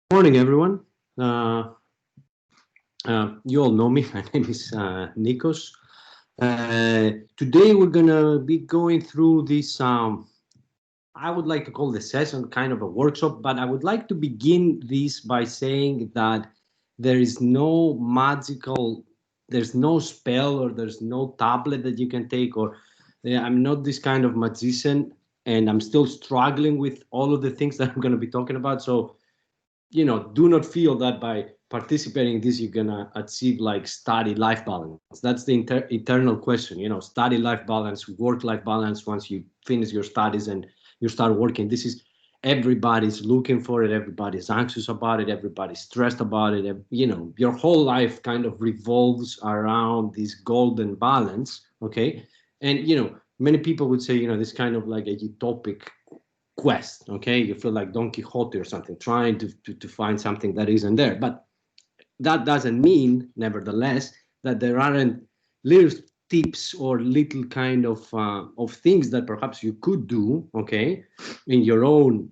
Morning, everyone. You all know me. My name is Nikos. Today, we're going to be going through this. I would like to call the session kind of a workshop, but I would like to begin this by saying that there is no magical, there's no spell or there's no tablet that you can take, or I'm not this kind of magician, and I'm still struggling with all of the things that I'm going to be talking about. So do not feel that by participating in this, you're gonna achieve like study life balance. That's the eternal question, study life balance, work life balance. Once you finish your studies and you start working, this is everybody's looking for it. Everybody's anxious about it. Everybody's stressed about it. Your whole life kind of revolves around this golden balance. Okay. And many people would say, this kind of like a utopic quest. Okay, you feel like Don Quixote or something, trying to find something that isn't there. But that doesn't mean, nevertheless, that there aren't little tips or little kind of things that perhaps you could do, okay, in your own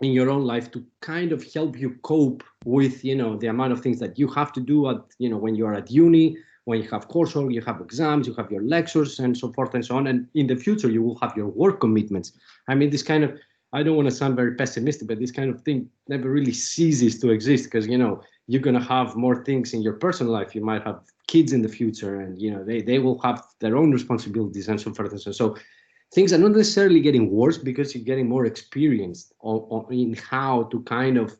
life to kind of help you cope with the amount of things that you have to do at when you are at uni, when you have coursework, you have exams, you have your lectures and so forth and so on, and in the future you will have your work commitments. I mean, this kind of, I don't want to sound very pessimistic, but this kind of thing never really ceases to exist, because you're going to have more things in your personal life. You might have kids in the future, and they will have their own responsibilities and so forth and so on. So things are not necessarily getting worse because you're getting more experienced in how to kind of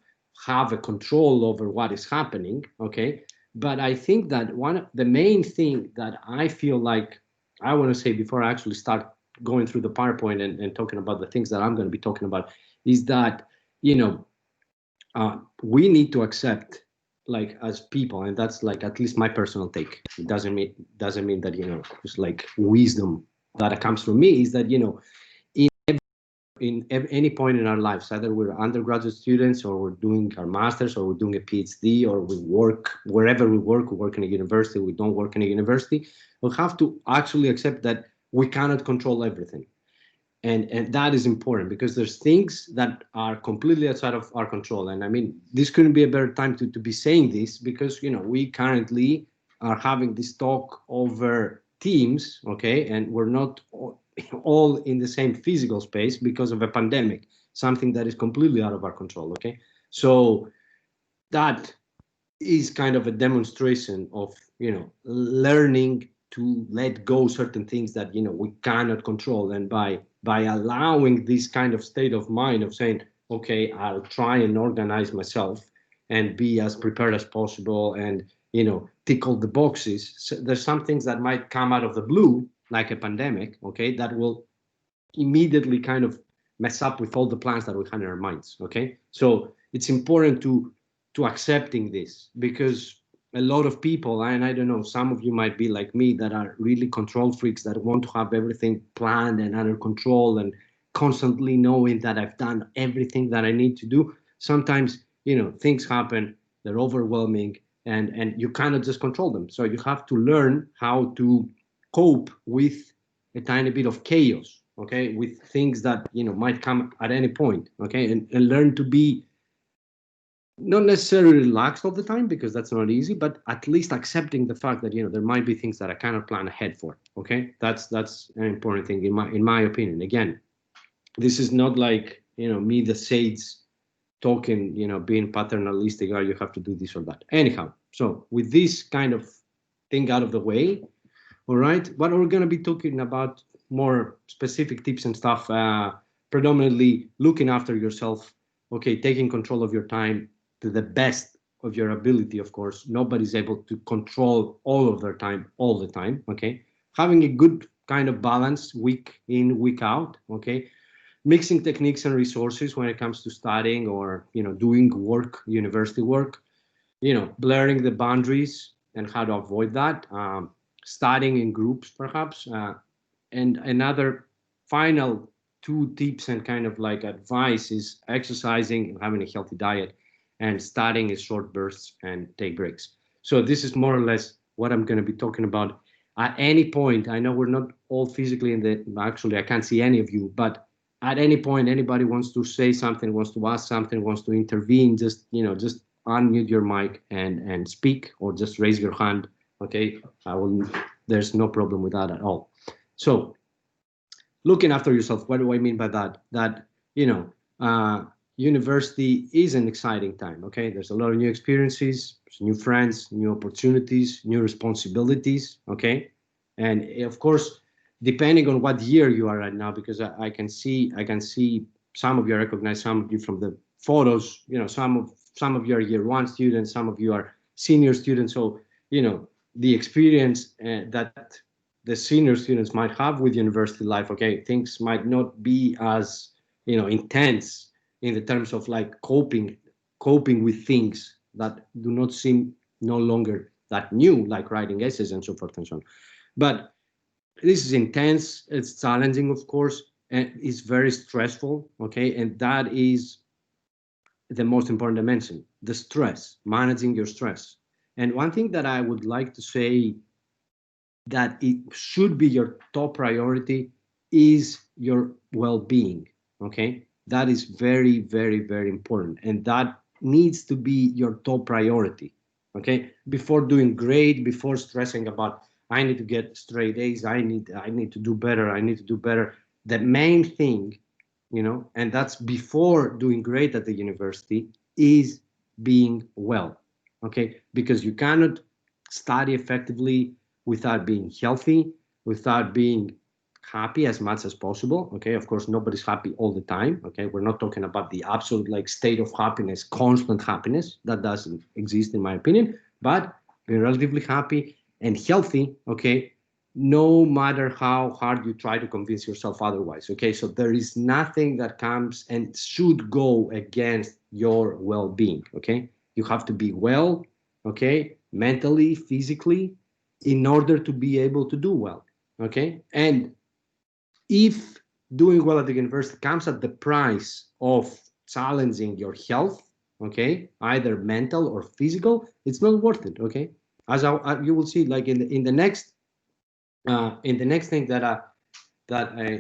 have a control over what is happening. Okay. But I think that one of the main thing that I feel like I want to say before I actually start going through the PowerPoint and talking about the things that I'm going to be talking about is that, we need to accept, like, as people, and that's like at least my personal take. It doesn't mean that just like wisdom that comes from me, is that in any point in our lives, either we're undergraduate students or we're doing our masters or we're doing a PhD or we work wherever we work in a university, we don't work in a university, we have to actually accept that we cannot control everything. And that is important, because there's things that are completely outside of our control. And I mean, this couldn't be a better time to be saying this, because we currently are having this talk over Teams, okay, and we're not all in the same physical space because of a pandemic, something that is completely out of our control. Okay, so that is kind of a demonstration of learning to let go certain things that we cannot control. And by allowing this kind of state of mind of saying, okay, I'll try and organize myself and be as prepared as possible, and tick all the boxes. So there's some things that might come out of the blue, like a pandemic, okay, that will immediately kind of mess up with all the plans that we had in our minds. Okay, so it's important to accepting this, because a lot of people, and I don't know, some of you might be like me, that are really control freaks, that want to have everything planned and under control and constantly knowing that I've done everything that I need to do. Sometimes things happen, they're overwhelming, and you cannot just control them. So you have to learn how to cope with a tiny bit of chaos, okay, with things that might come at any point, okay, and learn to be not necessarily relaxed all the time, because that's not easy, but at least accepting the fact that there might be things that I cannot plan ahead for. Okay, that's an important thing in my opinion. Again, this is not like me, the sage, talking, being paternalistic, or you have to do this or that. Anyhow, so with this kind of thing out of the way, all right, what we're going to be talking about, more specific tips and stuff, predominantly looking after yourself, okay, taking control of your time to the best of your ability. Of course, nobody's able to control all of their time all the time, okay, having a good kind of balance week in, week out, okay, mixing techniques and resources when it comes to studying or doing work, university work, blurring the boundaries and how to avoid that, studying in groups perhaps, and another final two tips and kind of like advice is exercising and having a healthy diet, and studying in short bursts and take breaks. So this is more or less what I'm going to be talking about. At any point, I know we're not all physically in the, actually I can't see any of you, but at any point anybody wants to say something, wants to ask something, wants to intervene, just just unmute your mic and speak, or just raise your hand. Okay, I will. There's no problem with that at all. So looking after yourself, what do I mean by that? That university is an exciting time. Okay, there's a lot of new experiences, new friends, new opportunities, new responsibilities. Okay, and of course, depending on what year you are right now, because I can see some of you, I recognize some of you from the photos. Some of you are year one students, some of you are senior students. So the experience that the senior students might have with university life, okay, things might not be as intense in the terms of like coping with things that do not seem no longer that new, like writing essays and so forth and so on. But this is intense, it's challenging, of course, and it's very stressful. Okay, and that is the most important dimension, the stress, managing your stress. And one thing that I would like to say, that it should be your top priority, is your well-being. Okay, that is very, very, very important, and that needs to be your top priority. Okay, before doing great, before stressing about I need to get straight A's, I need to do better, I need to do better. The main thing, and that's before doing great at the university, is being well. Okay, because you cannot study effectively without being healthy, without being happy as much as possible. Okay, of course, nobody's happy all the time. Okay, we're not talking about the absolute like state of happiness, constant happiness. That doesn't exist in my opinion. But being relatively happy and healthy, okay, no matter how hard you try to convince yourself otherwise. Okay, so there is nothing that comes and should go against your well-being. Okay, you have to be well, okay, mentally, physically, in order to be able to do well. Okay, and if doing well at the university comes at the price of challenging your health, okay, either mental or physical, it's not worth it. Okay, as you will see, like in the next thing that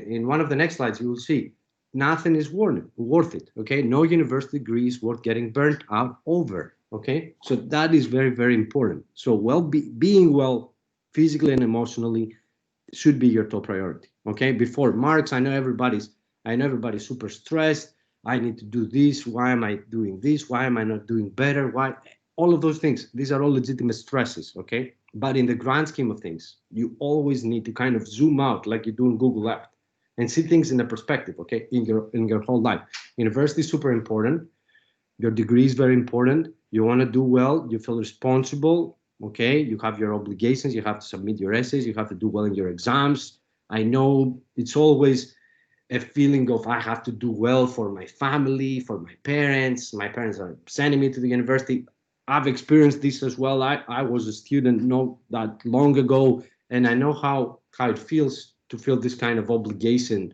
in one of the next slides, you will see nothing is worth it. Okay, no university degree is worth getting burnt out over. Okay, so that is very, very important. So being well physically and emotionally should be your top priority. Okay, before marks, I know everybody's super stressed. I need to do this. Why am I doing this? Why am I not doing better? Why? All of those things, these are all legitimate stresses. Okay, but in the grand scheme of things, you always need to kind of zoom out, like you do in Google Earth, and see things in a perspective. Okay, in your whole life, university is super important. Your degree is very important. You want to do well. You feel responsible. Okay, you have your obligations. You have to submit your essays. You have to do well in your exams. I know it's always a feeling of I have to do well for my family, for my parents. My parents are sending me to the university. I've experienced this as well. I was a student not that long ago, and I know how it feels to feel this kind of obligation,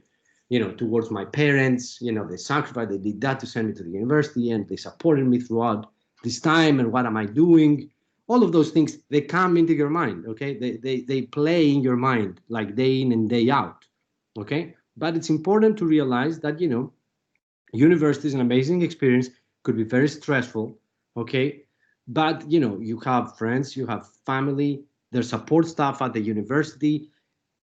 towards my parents. They sacrificed, they did that to send me to the university, and they supported me throughout this time. And what am I doing? All of those things, they come into your mind. Okay, they play in your mind like day in and day out. Okay, but it's important to realize that university is an amazing experience, could be very stressful. Okay, but you have friends, you have family, there's support staff at the university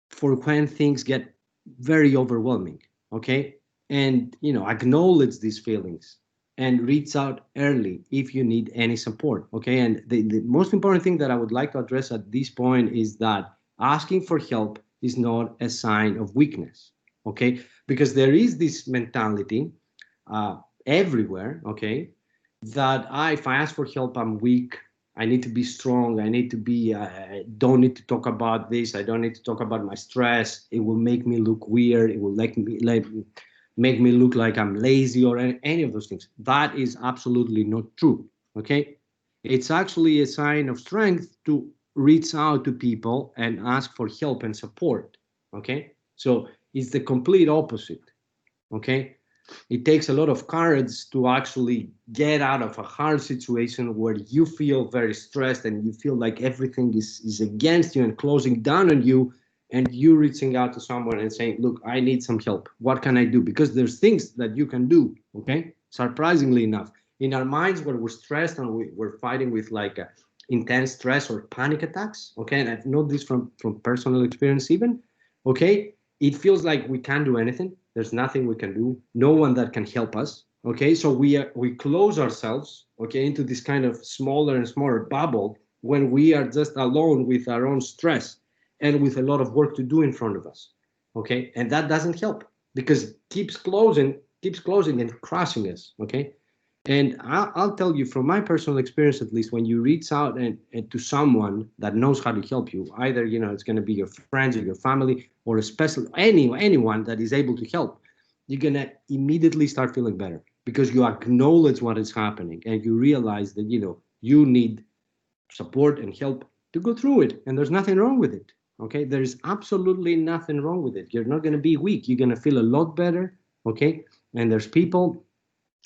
for when things get very overwhelming. Okay, and acknowledge these feelings and reach out early if you need any support. Okay, and the most important thing that I would like to address at this point is that asking for help is not a sign of weakness. Okay, because there is this mentality everywhere. Okay, that if I ask for help, I'm weak. I need to be strong. I need to be, I don't need to talk about this. I don't need to talk about my stress. It will make me look weird. It will make me look like I'm lazy or any of those things. That is absolutely not true. Okay. It's actually a sign of strength to reach out to people and ask for help and support. Okay. So it's the complete opposite. Okay. It takes a lot of courage to actually get out of a hard situation where you feel very stressed and you feel like everything is against you and closing down on you, and you reaching out to someone and saying, look, I need some help. What can I do? Because there's things that you can do, okay? Surprisingly enough, in our minds where we're stressed and we're fighting with like intense stress or panic attacks, okay? And I've known this from personal experience even, okay? It feels like we can't do anything. There's nothing we can do. No one that can help us, okay? So we close ourselves, okay, into this kind of smaller and smaller bubble when we are just alone with our own stress and with a lot of work to do in front of us, okay? And that doesn't help because it keeps closing and crushing us, okay? And I'll tell you from my personal experience, at least, when you reach out and to someone that knows how to help you, either, you know, it's going to be your friends or your family, or especially anyone that is able to help, you're going to immediately start feeling better because you acknowledge what is happening and you realize that, you know, you need support and help to go through it. And there's nothing wrong with it. Okay. There is absolutely nothing wrong with it. You're not going to be weak. You're going to feel a lot better. Okay. And there's people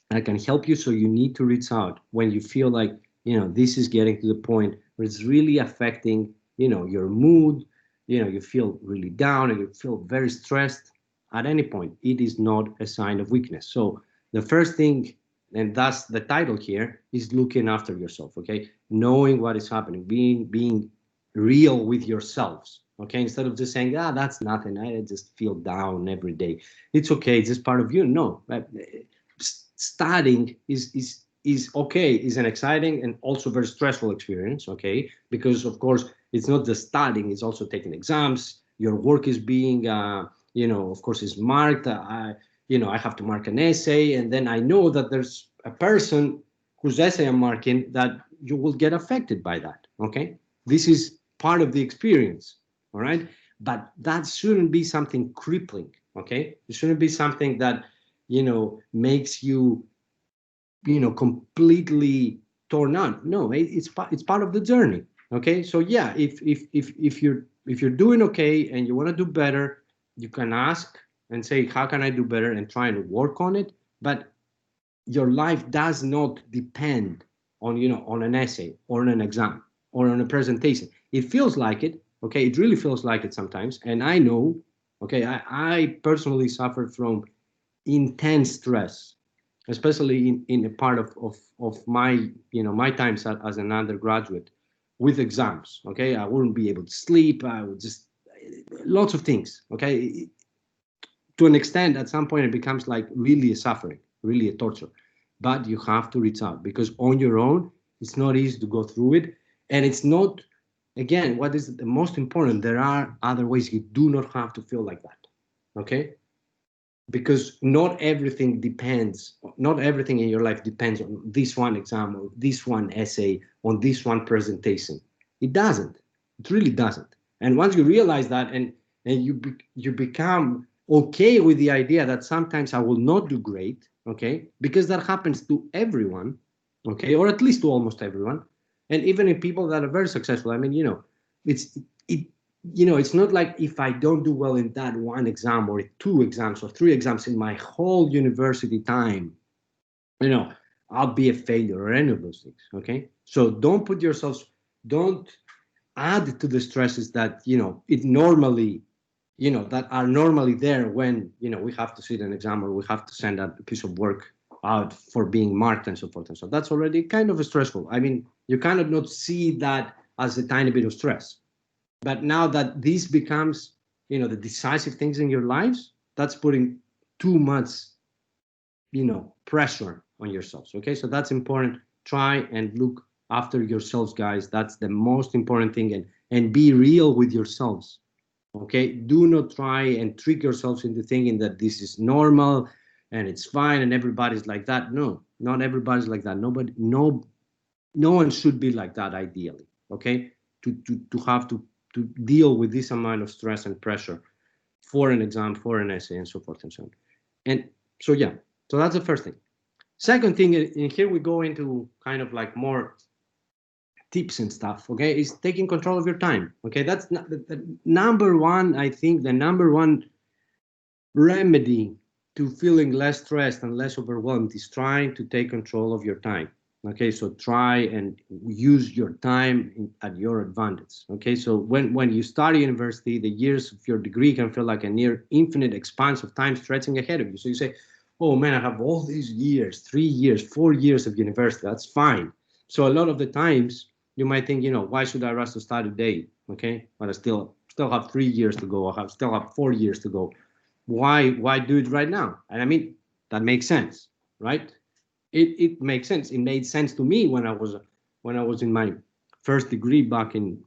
that can help you. So you need to reach out when you feel like, you know, this is getting to the point where it's really affecting, you know, your mood, you know, you feel really down and you feel very stressed at any point. It is not a sign of weakness. So the first thing, and that's the title here, is looking after yourself, okay? Knowing what is happening, being real with yourselves, okay? Instead of just saying, ah, that's nothing, I just feel down every day. It's okay, it's just part of you. No, studying is okay, is an exciting and also very stressful experience, okay? Because of course, it's not just studying, it's also taking exams. Your work is being, you know, of course, is marked. You know, I have to mark an essay, and then I know that there's a person whose essay I'm marking that you will get affected by that, okay? This is part of the experience, all right? But that shouldn't be something crippling, okay? It shouldn't be something that, you know, makes you, you know, completely torn out. No, it's part of the journey, okay? So yeah, if you're doing okay and you want to do better, you can ask and say, how can I do better, and try and work on it. But your life does not depend on, you know, on an essay or on an exam or on a presentation. It feels like it, okay? It really feels like it sometimes. And I know, okay, I personally suffered from intense stress, especially in a part of my, you know, my times as an undergraduate with exams, okay? I wouldn't be able to sleep. I would just, lots of things, okay? To an extent, at some point, it becomes like really a suffering, really a torture. But you have to reach out because on your own, it's not easy to go through it. And it's not, again, what is the most important? There are other ways. You do not have to feel like that, okay? Because not everything depends, not everything in your life depends on this one exam or this one essay, on this one presentation. It doesn't. It really doesn't. And once you realize that, and you become okay with the idea that sometimes I will not do great, okay, because that happens to everyone, okay, or at least to almost everyone, and even in people that are very successful. I mean, you know, it you know, it's not like if I don't do well in that one exam or two exams or three exams in my whole university time, you know, I'll be a failure or any of those things. Okay. So don't put yourselves, don't add to the stresses that, you know, it normally, you know, that are normally there when, you know, we have to sit an exam or we have to send a piece of work out for being marked and so forth. And so that's already kind of stressful. I mean, you cannot not see that as a tiny bit of stress. But now that this becomes, you know, the decisive things in your lives, that's putting too much, you know, pressure on yourselves. Okay, so that's important. Try and look after yourselves, guys. That's the most important thing, and be real with yourselves. Okay, do not try and trick yourselves into thinking that this is normal and it's fine and everybody's like that. No, not everybody's like that. Nobody, no one should be like that ideally. Okay, to have to deal with this amount of stress and pressure for an exam, for an essay, and so forth and so on. And so yeah, so that's the first thing. Second thing, and here we go into kind of like more tips and stuff, okay, is taking control of your time. Okay, that's not, the number one, I think the number one remedy to feeling less stressed and less overwhelmed is trying to take control of your time. Okay, so try and use your time at your advantage. Okay, so when you start university, the years of your degree can feel like a near infinite expanse of time stretching ahead of you. So you say, oh man, I have all these years, 3 years, 4 years of university. That's fine. So a lot of the times you might think, why should I rush to start today? Okay, but I still have 3 years to go. Still have 4 years to go. Why do it right now? And I mean, that makes sense, right? It makes sense. It made sense to me when I was in my first degree back in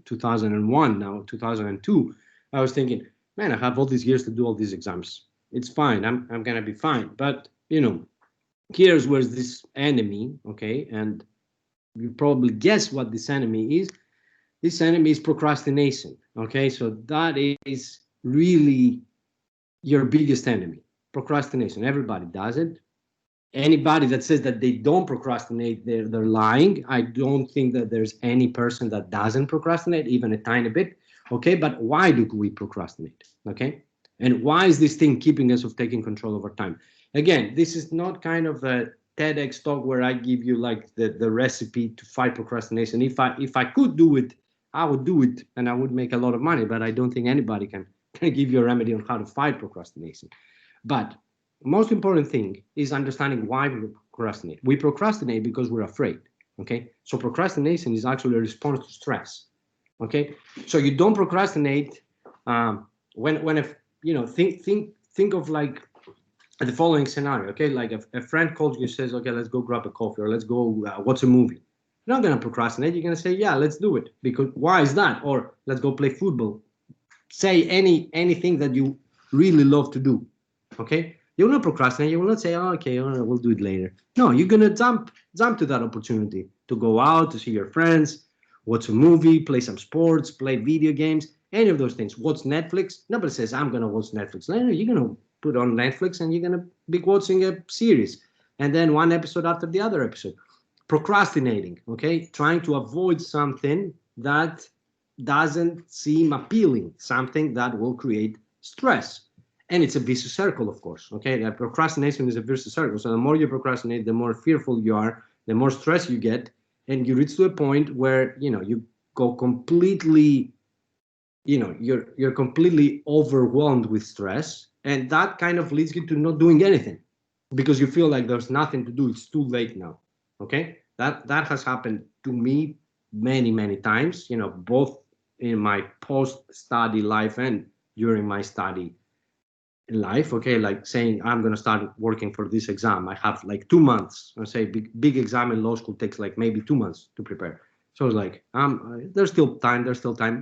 2001, now 2002. I was thinking, man, I have all these years to do all these exams. It's fine. I'm gonna be fine. But here's where's this enemy, okay? And you probably guess what this enemy is. This enemy is procrastination, okay? So that is really your biggest enemy. Procrastination. Everybody does it. Anybody that says that they don't procrastinate, they're lying. I don't think that there's any person that doesn't procrastinate, even a tiny bit. Okay, but why do we procrastinate? Okay, and why is this thing keeping us of taking control over time? Again, this is not kind of a TEDx talk where I give you like the recipe to fight procrastination. If I could do it, I would do it, and I would make a lot of money. But I don't think anybody can give you a remedy on how to fight procrastination. But most important thing is understanding why we procrastinate. We procrastinate because we're afraid. Okay, so procrastination is actually a response to stress. Okay, so you don't procrastinate when if think of like the following scenario. Okay, like a friend calls you, says, okay, let's go grab a coffee or let's go watch a movie. You're not gonna procrastinate. You're gonna say, yeah, let's do it. Because why is that? Or let's go play football. Say anything that you really love to do. Okay, you will not procrastinate. You will not say, oh, okay, we'll do it later. No, you're gonna jump to that opportunity to go out, to see your friends, watch a movie, play some sports, play video games, any of those things. Watch Netflix. Nobody says I'm gonna watch Netflix. No, you're gonna put on Netflix and you're gonna be watching a series, and then one episode after the other episode. Procrastinating, okay, trying to avoid something that doesn't seem appealing, something that will create stress. And it's a vicious circle, of course. Okay, that procrastination is a vicious circle. So the more you procrastinate, the more fearful you are, the more stress you get, and you reach to a point where you go completely, you're completely overwhelmed with stress, and that kind of leads you to not doing anything because you feel like there's nothing to do. It's too late now. Okay, that has happened to me many times. Both in my post-study life and during my study in life. Okay, like saying I'm going to start working for this exam. I have like 2 months. I say big exam in law school takes like maybe 2 months to prepare. So it's like there's still time.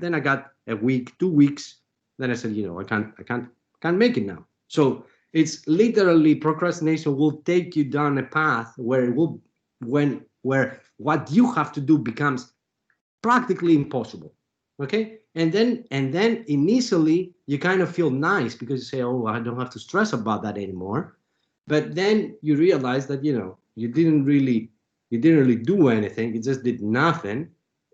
Then I got a week, 2 weeks. Then I said, I can't make it now. So it's literally procrastination will take you down a path where it will where what you have to do becomes practically impossible. Okay, and then initially you kind of feel nice because you say, oh, I don't have to stress about that anymore. But then you realize that you didn't really do anything. You just did nothing,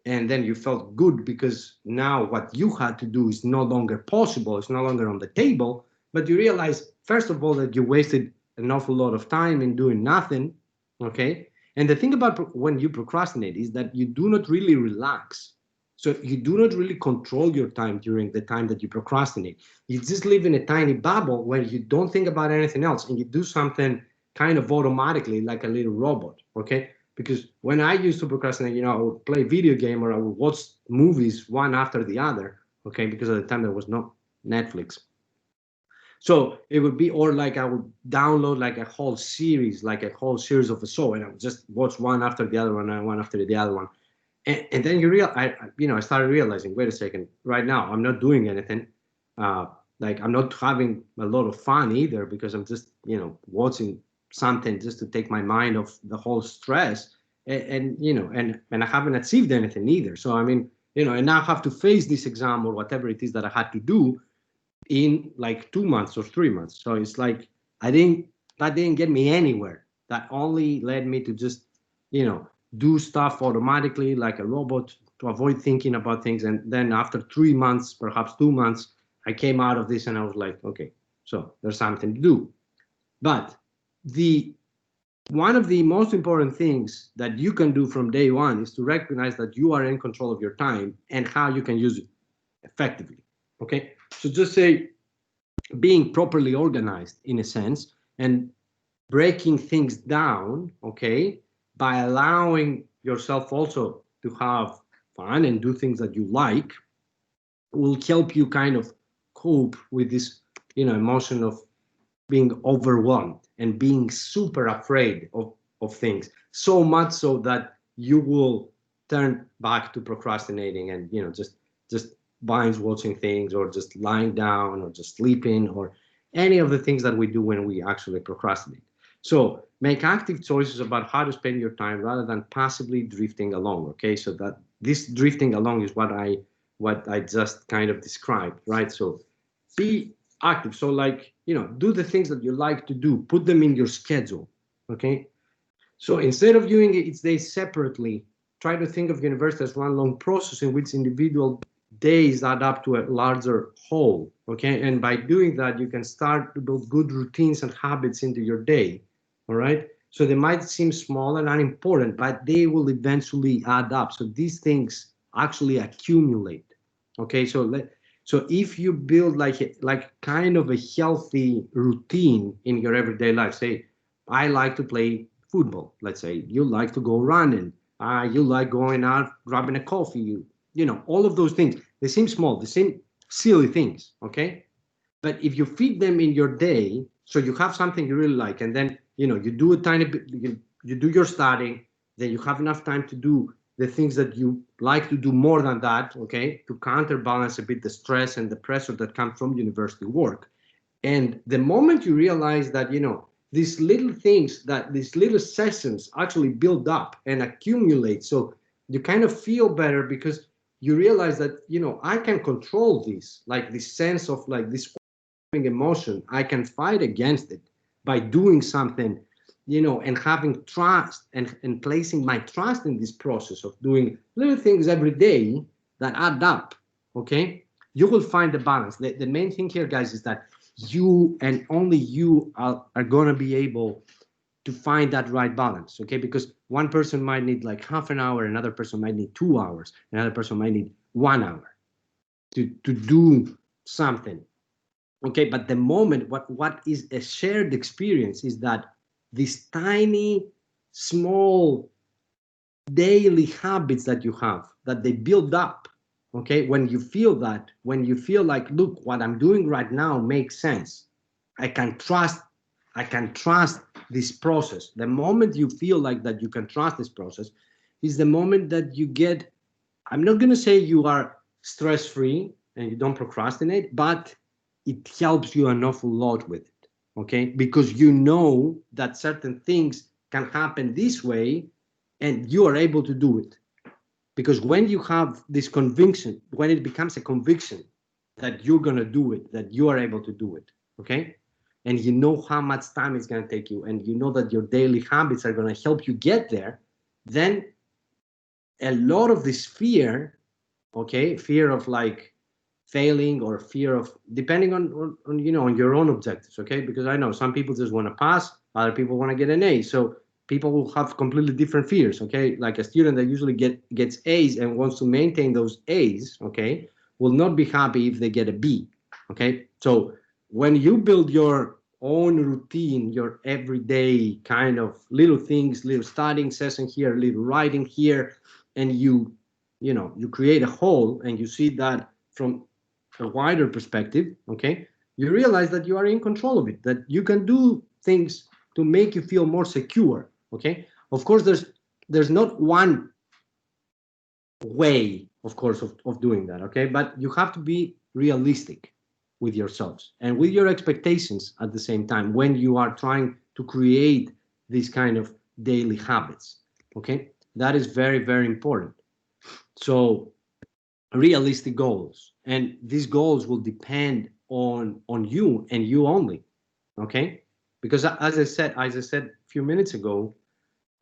and then you felt good because now what you had to do is no longer possible. It's no longer on the table. But you realize, first of all, that you wasted an awful lot of time in doing nothing. Okay, and the thing about when you procrastinate is that you do not really relax. So you do not really control your time during the time that you procrastinate. You just live in a tiny bubble where you don't think about anything else and you do something kind of automatically like a little robot, okay? Because when I used to procrastinate, I would play video game or I would watch movies one after the other, okay? Because at the time there was no Netflix. So it would be, or like I would download like a whole series of a show, and I would just watch one after the other one and one after the other one. And then I started realizing, wait a second, right now I'm not doing anything. Like I'm not having a lot of fun either because I'm just, watching something just to take my mind off the whole stress. And I haven't achieved anything either. So, I mean, and now I have to face this exam or whatever it is that I had to do in like 2 months or 3 months. So it's like that didn't get me anywhere. That only led me to just, do stuff automatically like a robot to avoid thinking about things. And then after 3 months, perhaps 2 months, I came out of this and I was like, okay, so there's something to do. But the one of the most important things that you can do from day one is to recognize that you are in control of your time and how you can use it effectively. Okay, so just say being properly organized in a sense and breaking things down, okay, by allowing yourself also to have fun and do things that you like, will help you kind of cope with this, emotion of being overwhelmed and being super afraid of things, so much so that you will turn back to procrastinating and just binge watching things or just lying down or just sleeping or any of the things that we do when we actually procrastinate. So make active choices about how to spend your time rather than passively drifting along. Okay, so that this drifting along is what I just kind of described, right? So be active. So like, do the things that you like to do, put them in your schedule. Okay. So instead of viewing each day separately, try to think of university as one long process in which individual days add up to a larger whole. Okay. And by doing that, you can start to build good routines and habits into your day. All right. So they might seem small and unimportant, but they will eventually add up. So these things actually accumulate. Okay. So if you build like kind of a healthy routine in your everyday life, say, I like to play football. Let's say you like to go running. You like going out, grabbing a coffee. All of those things. They seem small. They seem silly things. Okay, but if you feed them in your day, so you have something you really like, and then you do a tiny bit, you do your studying, then you have enough time to do the things that you like to do more than that, okay, to counterbalance a bit the stress and the pressure that comes from university work. And the moment you realize that these little things, that these little sessions actually build up and accumulate, so you kind of feel better because you realize that I can control this, like this sense of like this emotion, I can fight against it by doing something, and having trust and placing my trust in this process of doing little things every day that add up. Okay, you will find the balance. The main thing here, guys, is that you and only you are going to be able to find that right balance. Okay, because one person might need like half an hour, another person might need 2 hours, another person might need 1 hour to do something. Okay, but the moment, what is a shared experience is that these tiny small daily habits that you have, that they build up. Okay, when you feel that, when you feel like, look, what I'm doing right now makes sense, i can trust I can trust this process. The moment you feel like that you can trust this process is the moment that you get, I'm not going to say you are stress free and you don't procrastinate, but it helps you an awful lot with it. Okay, because you know that certain things can happen this way and you are able to do it. Because when you have this conviction, when it becomes a conviction that you're going to do it, that you are able to do it, okay, and you know how much time it's going to take you, and you know that your daily habits are going to help you get there, then a lot of this fear, okay, fear of like failing or fear of, depending on your own objectives, okay, because I know some people just want to pass, other people want to get an A, so people will have completely different fears. Okay, like a student that usually gets A's and wants to maintain those A's, okay, will not be happy if they get a B. Okay, so when you build your own routine, your everyday kind of little things, little studying session here, little writing here, and you create a whole and you see that from a wider perspective, okay, you realize that you are in control of it, that you can do things to make you feel more secure. Okay, of course, there's not one way, of course, of doing that. Okay, but you have to be realistic with yourselves and with your expectations at the same time when you are trying to create these kind of daily habits. Okay, that is very, very important. So realistic goals, and these goals will depend on you and you only. Okay, because as I said a few minutes ago,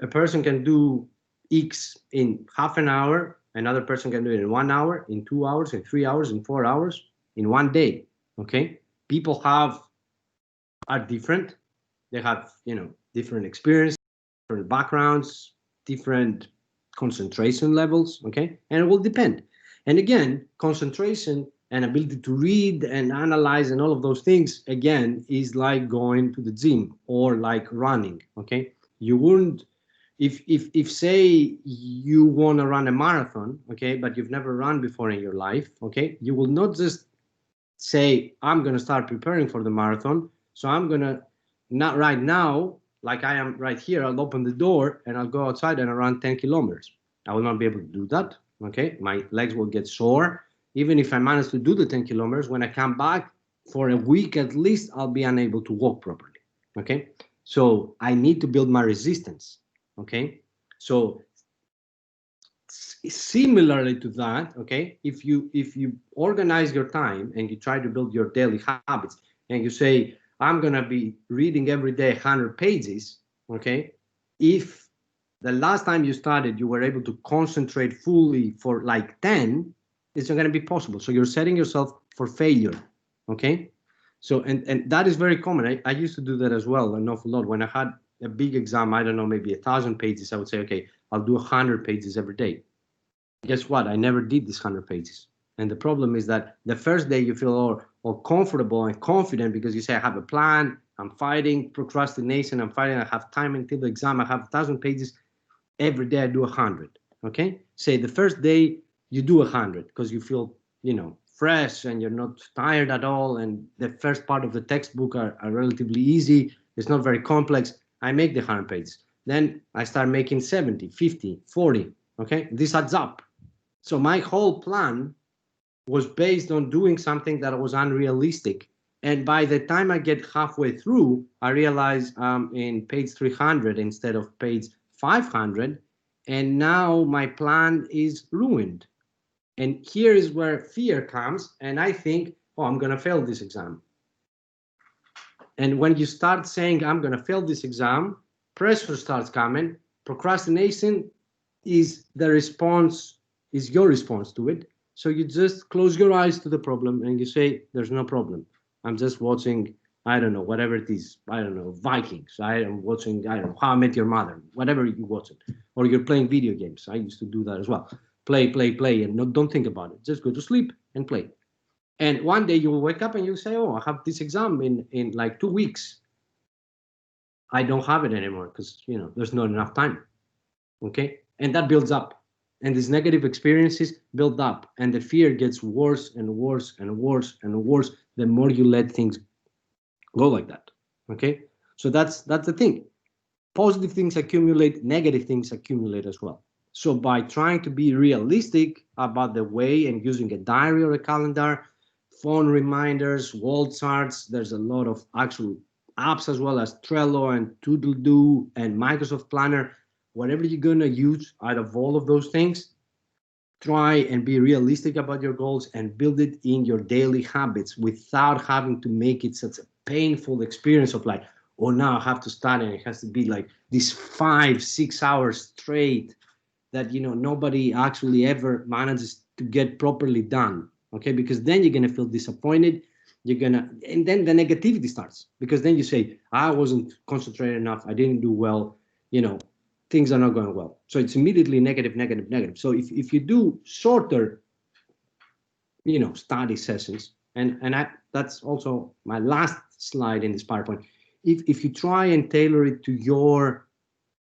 a person can do X in half an hour, another person can do it in 1 hour, in 2 hours, in 3 hours, in 4 hours, in one day. Okay, people are different, they have different experience, different backgrounds, different concentration levels, okay? And it will depend. And again, concentration and ability to read and analyze and all of those things, again, is like going to the gym or like running, okay? You wouldn't, if say you want to run a marathon, okay, but you've never run before in your life, okay, you will not just say, I'm going to start preparing for the marathon. So I'm going to, not right now, like I am right here, I'll open the door and I'll go outside and I'll run 10 kilometers. I will not be able to do that. Okay. My legs will get sore. Even if I manage to do the 10 kilometers, when I come back for a week at least, I'll be unable to walk properly. Okay. So I need to build my resistance. Okay. So similarly to that, okay, if you organize your time and you try to build your daily habits and you say, I'm going to be reading every day 100 pages, okay, if the last time you started you were able to concentrate fully for like 10, it's not going to be possible. So you're setting yourself for failure, okay? So and that is very common. I used to do that as well an awful lot. When I had a big exam, I don't know, maybe 1,000 pages, I would say, okay, I'll do 100 pages every day. Guess what? I never did these 100 pages. And the problem is that the first day you feel all comfortable and confident because you say, I have a plan, I'm fighting procrastination, I'm fighting, I have time until the exam, I have 1,000 pages. Every day I do 100, okay? Say the first day you do 100 because you feel, fresh and you're not tired at all. And the first part of the textbook are relatively easy. It's not very complex. I make the 100 pages. Then I start making 70, 50, 40, okay? This adds up. So my whole plan was based on doing something that was unrealistic. And by the time I get halfway through, I realize I'm in page 300 instead of page 500. And now my plan is ruined. And here is where fear comes. And I think, oh, I'm going to fail this exam. And when you start saying, I'm going to fail this exam, pressure starts coming. Procrastination is the response, is your response to it. So you just close your eyes to the problem and you say, there's no problem. I'm just watching, I don't know, whatever it is. I don't know, Vikings. I am watching, I don't know, How I Met Your Mother, whatever you watch it. Or you're playing video games. I used to do that as well. Play, and don't think about it. Just go to sleep and play. And one day you will wake up and you'll say, oh, I have this exam in like 2 weeks. I don't have it anymore because, there's not enough time. Okay. And that builds up. And these negative experiences build up. And the fear gets worse and worse and worse and worse the more you let things go like that. Okay. So that's the thing. Positive things accumulate, negative things accumulate as well. So by trying to be realistic about the way and using a diary or a calendar, phone reminders, wall charts, there's a lot of actual apps as well as Trello and Toodle-Do and Microsoft Planner, whatever you're going to use out of all of those things, try and be realistic about your goals and build it in your daily habits without having to make it such a painful experience of like, oh, now I have to start and it has to be like this 5-6 hours straight that, nobody actually ever manages to get properly done. Okay, because then you're going to feel disappointed. And then the negativity starts because then you say, I wasn't concentrated enough. I didn't do well. Things are not going well. So it's immediately negative, negative, negative. So if you do shorter, study sessions, and that's also my last slide in this PowerPoint. If you try and tailor it to your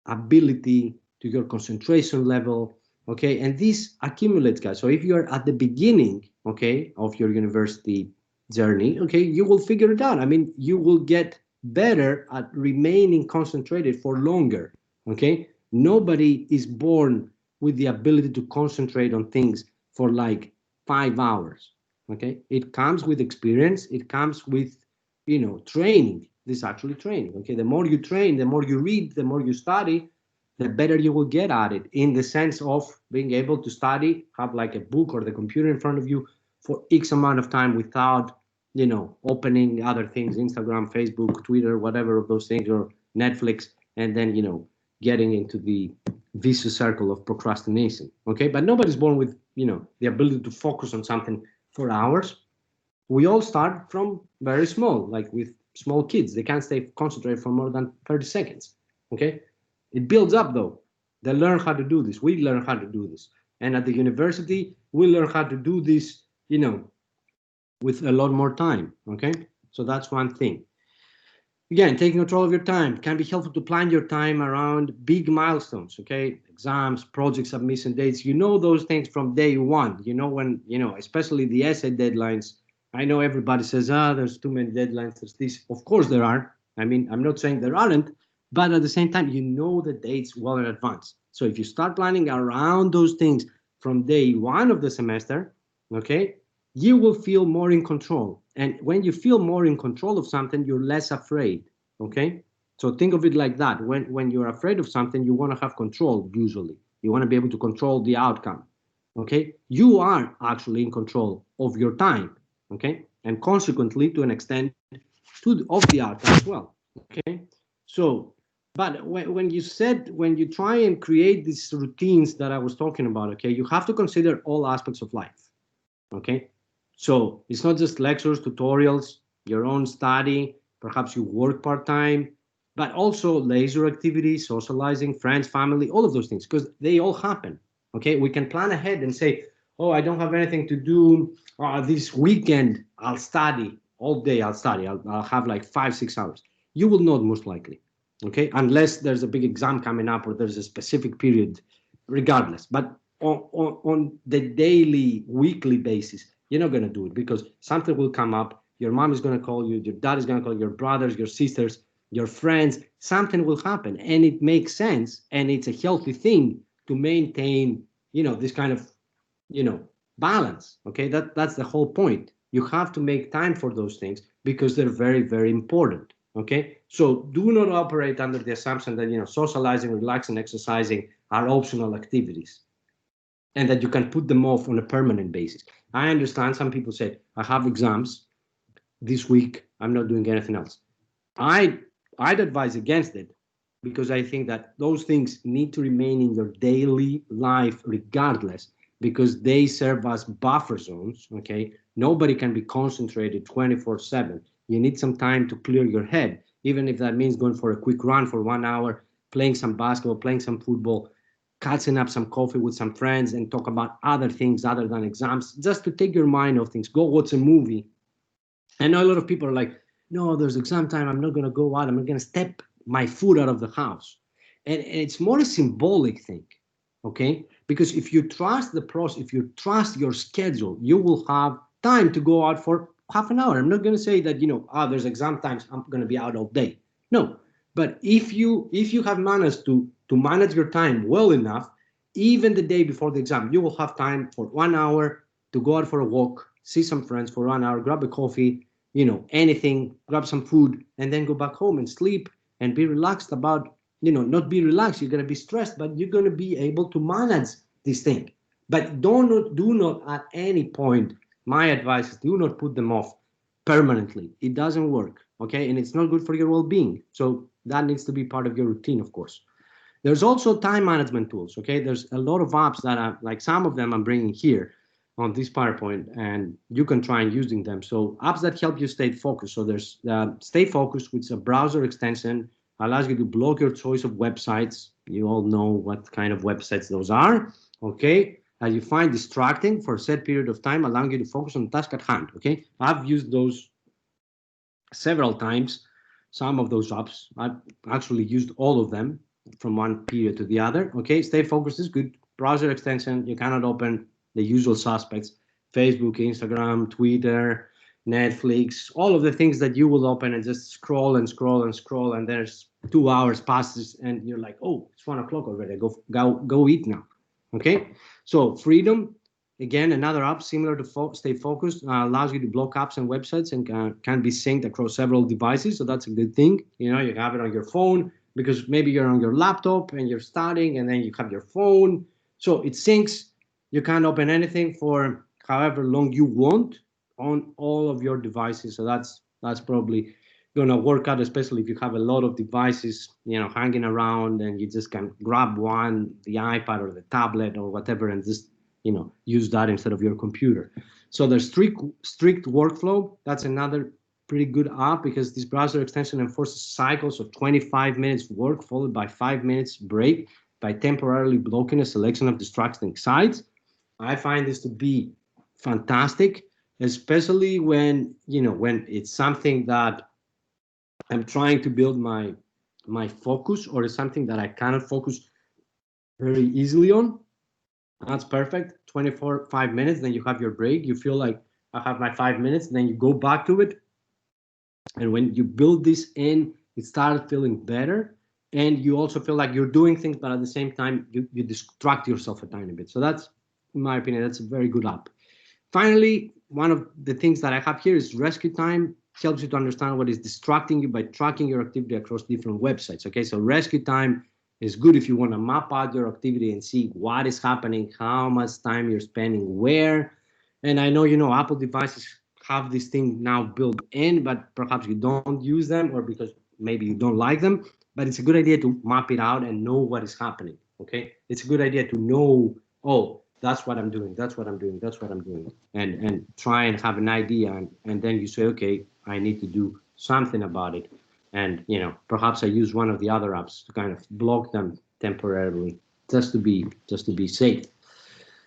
ability, to your concentration level, okay, and this accumulates, guys. So if you're at the beginning, okay, of your university journey, okay, you will figure it out. I mean, you will get better at remaining concentrated for longer, okay? Nobody is born with the ability to concentrate on things for like 5 hours, okay? It comes with experience. It comes with, training. This is actually training, okay? The more you train, the more you read, the more you study, the better you will get at it, in the sense of being able to study, have like a book or the computer in front of you for X amount of time without, opening other things, Instagram, Facebook, Twitter, whatever of those things, or Netflix, and then, getting into the vicious circle of procrastination. Okay. But nobody's born with, the ability to focus on something for hours. We all start from very small, like with small kids. They can't stay concentrated for more than 30 seconds. Okay. It builds up though. They learn how to do this. We learn how to do this. And at the university, we learn how to do this, with a lot more time. Okay. So that's one thing. Again, taking control of your time can be helpful to plan your time around big milestones, okay? Exams, project submission dates, those things from day one. When, especially the essay deadlines. I know everybody says, there's too many deadlines, there's this. Of course there are. I mean, I'm not saying there aren't, but at the same time, the dates well in advance. So if you start planning around those things from day one of the semester, okay, you will feel more in control. And when you feel more in control of something, you're less afraid, okay? So think of it like that. When you're afraid of something, you want to have control, usually. You want to be able to control the outcome, okay? You are actually in control of your time, okay? And consequently, to an extent, of the outcome as well, okay? So, but when you try and create these routines that I was talking about, okay, you have to consider all aspects of life, okay? So it's not just lectures, tutorials, your own study, perhaps you work part-time, but also leisure activities, socializing, friends, family, all of those things, because they all happen, okay? We can plan ahead and say, oh, I don't have anything to do this weekend, I'll study, all day I'll study, I'll have like 5-6 hours. You will not, most likely, okay? Unless there's a big exam coming up or there's a specific period, regardless. But on the daily, weekly basis, you're not going to do it because something will come up. Your mom is going to call you, your dad is going to call you, your brothers, your sisters, your friends. Something will happen, and it makes sense, and it's a healthy thing to maintain, this kind of, balance. Okay, that's the whole point. You have to make time for those things because they're very, very important. Okay, so do not operate under the assumption that socializing, relaxing, exercising are optional activities, and that you can put them off on a permanent basis. I understand some people say, I have exams this week, I'm not doing anything else. I'd advise against it because I think that those things need to remain in your daily life regardless, because they serve as buffer zones, okay? Nobody can be concentrated 24/7. You need some time to clear your head, even if that means going for a quick run for 1 hour, playing some basketball, playing some football, catching up some coffee with some friends and talk about other things other than exams, just to take your mind off things. Go watch a movie. I know a lot of people are like, no, there's exam time, I'm not going to go out, I'm not going to step my foot out of the house. And it's more a symbolic thing, okay? Because if you trust the process, if you trust your schedule, you will have time to go out for half an hour. I'm not going to say that, there's exam times, I'm going to be out all day. No, but if you have managed to manage your time well enough, even the day before the exam, you will have time for 1 hour to go out for a walk, see some friends for 1 hour, grab a coffee, anything, grab some food, and then go back home and sleep and be relaxed about, not be relaxed. You're going to be stressed, but you're going to be able to manage this thing. But do not at any point, my advice is do not put them off permanently. It doesn't work, okay? And it's not good for your well-being. So that needs to be part of your routine, of course. There's also time management tools, okay? There's a lot of apps that are, like some of them I'm bringing here on this PowerPoint, and you can try and using them. So apps that help you stay focused. So there's Stay Focused, which is a browser extension, allows you to block your choice of websites. You all know what kind of websites those are, okay? As you find distracting for a set period of time, allowing you to focus on the task at hand, okay? I've used those several times, some of those apps. I've actually used all of them from one period to the other, okay? Stay Focused is good. Browser extension, you cannot open the usual suspects, Facebook, Instagram, Twitter, Netflix, all of the things that you will open and just scroll and scroll and scroll, and there's 2 hours passes and you're like, oh, it's 1 o'clock already, go eat now, okay? So Freedom, again, another app similar to Stay Focused, allows you to block apps and websites and can be synced across several devices, so that's a good thing. You have it on your phone because maybe you're on your laptop and you're studying and then you have your phone, so it syncs. You can't open anything for however long you want on all of your devices. So that's probably going to work out, especially if you have a lot of devices, hanging around, and you just can grab one, the iPad or the tablet or whatever, and just, use that instead of your computer. So there's strict workflow. That's another pretty good app because this browser extension enforces cycles of 25 minutes work followed by 5 minutes break by temporarily blocking a selection of distracting sites. I find this to be fantastic, especially when, when it's something that I'm trying to build my focus, or it's something that I cannot focus very easily on. That's perfect. 5 minutes, then you have your break. You feel like I have my 5 minutes, then you go back to it. And when you build this in, it starts feeling better. And you also feel like you're doing things, but at the same time, you distract yourself a tiny bit. So that's, in my opinion, that's a very good app. Finally, one of the things that I have here is Rescue Time. Helps you to understand what is distracting you by tracking your activity across different websites. Okay, so Rescue Time is good if you want to map out your activity and see what is happening, how much time you're spending, where. And I know, Apple devices have this thing now built in, but perhaps you don't use them, or because maybe you don't like them. But it's a good idea to map it out and know what is happening. Okay, it's a good idea to know, oh, that's what I'm doing, that's what I'm doing, that's what I'm doing, and try and have an idea, and then you say, okay, I need to do something about it. And perhaps I use one of the other apps to kind of block them temporarily, just to be safe.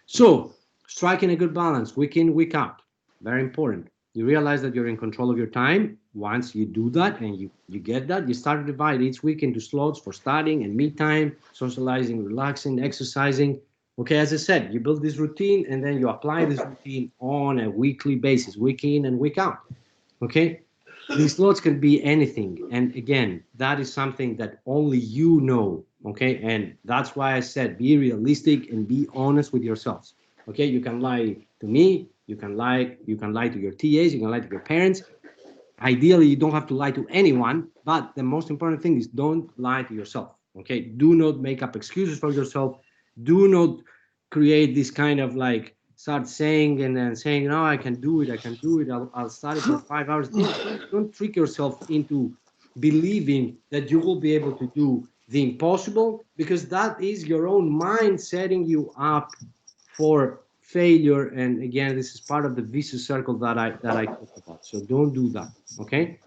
So striking a good balance week in, week out, very important. You realize that you're in control of your time. Once you do that and you get that, you start to divide each week into slots for studying and me time, socializing, relaxing, exercising. Okay, as I said, you build this routine and then you apply this routine on a weekly basis, week in and week out. Okay, these slots can be anything. And again, that is something that only you know. Okay, and that's why I said be realistic and be honest with yourselves. Okay, you can lie to me, you can lie to your TAs, you can lie to your parents. Ideally, you don't have to lie to anyone, but the most important thing is don't lie to yourself. Okay, do not make up excuses for yourself. Do not create this kind of like start saying and then saying, no, I can do it, I'll study for 5 hours. Don't trick yourself into believing that you will be able to do the impossible, because that is your own mind setting you up for failure. And again, this is part of the vicious circle that I talk about. So don't do that. Okay.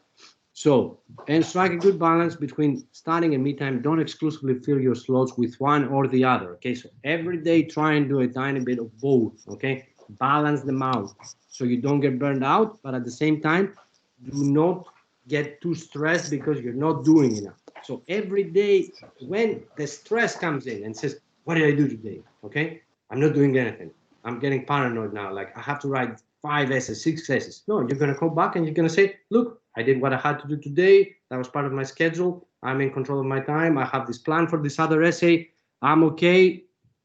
So, and strike a good balance between studying and me time. Don't exclusively fill your slots with one or the other. Okay. So every day try and do a tiny bit of both. Okay. Balance them out so you don't get burned out, but at the same time, do not get too stressed because you're not doing enough. So every day when the stress comes in and says, what did I do today? Okay. I'm not doing anything. I'm getting paranoid now. Like I have to write 5 essays, 6 essays. No, you're going to come back and you're going to say, look, I did what I had to do today. That was part of my schedule. I'm in control of my time. I have this plan for this other essay. I'm okay.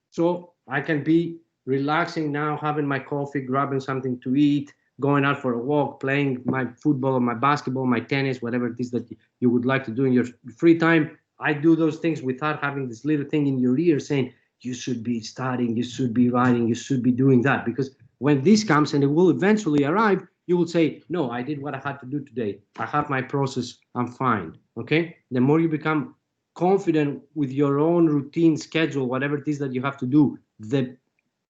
So I can be relaxing now, having my coffee, grabbing something to eat, going out for a walk, playing my football or my basketball, my tennis, whatever it is that you would like to do in your free time. I do those things without having this little thing in your ear saying, you should be studying, you should be writing, you should be doing that. Because when this comes, and it will eventually arrive, you will say, no, I did what I had to do today. I have my process, I'm fine. Okay? The more you become confident with your own routine schedule, whatever it is that you have to do, the